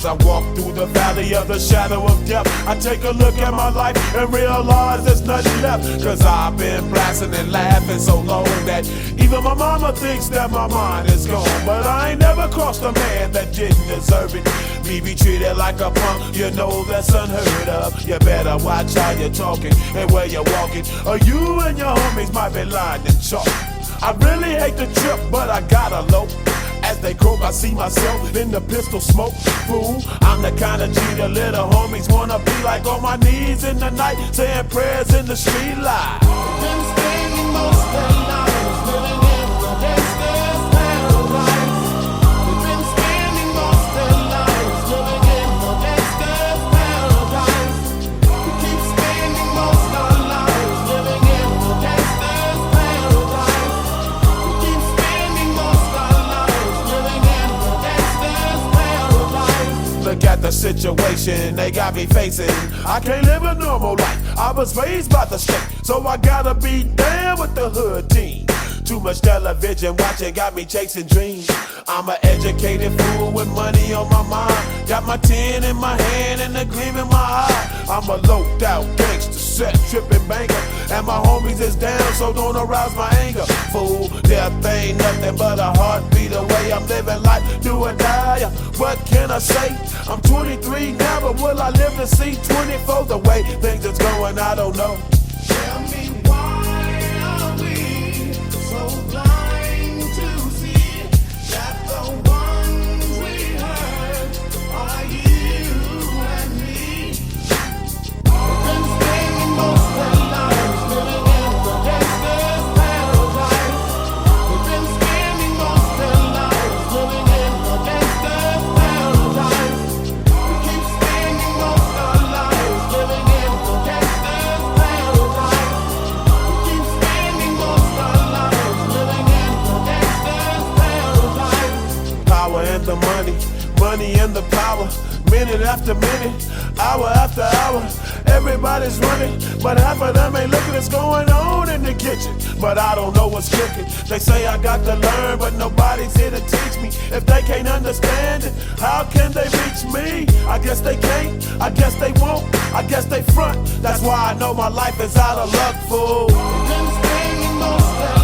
As I walk through the valley of the shadow of death, I take a look at my life and realize there's nothing left. Cause I've been blasting and laughing so long that even my mama thinks that my mind is gone. But I ain't never crossed a man that didn't deserve it. Me be treated like a punk, you know that's unheard of. You better watch how you're talking and where you're walking, or you and your homies might be lying in chalk. I really hate the trip, but I gotta low. As they croak, I see myself in the pistol smoke. Fool, I'm the kind of G the little homies wanna be like, on my knees in the night, saying prayers in the street light. Been spending most of their lives living in the gangsta's paradise. We've been spending most of their lives living in the gangsta's paradise. We keep spending most of our lives living in the gangsta's paradise. We keep spending most of our lives living in the gangsta's paradise. Look at the situation they got me facing. I can't live a normal life. I was raised by the state, so I gotta be down with the hood team. Too much television watching got me chasing dreams. I'm an educated fool with money on my mind. Got my 10 in my hand and a gleam in my eye. I'm a loped out gangster, set tripping banker, and my homies is down, so don't arouse my anger. Fool, death ain't nothing but a heartbeat away. I'm living life, do or die. What can I say? I'm 23 now, but will I live to see 24? The way things is going, I don't know. Tell me, why are we so blind to see that the ones we hurt are you and me? We've been spending most of our lives living in the gangsta's paradise. We've been spending most of our lives living in the gangsta's paradise. We keep spending most of our lives living in the gangsta's paradise. We keep spending most of our lives living in the gangsta's paradise. Power and the money, money and the power. Minute after minute, hour after hour, everybody's running, but half of them ain't looking what's going on in the kitchen. But I don't know what's cooking. They say I got to learn, but nobody's here to teach me. If they can't understand it, how can they reach me? I guess they can't, I guess they won't, I guess they front. That's why I know my life is out of luck, fool. We've been spending most of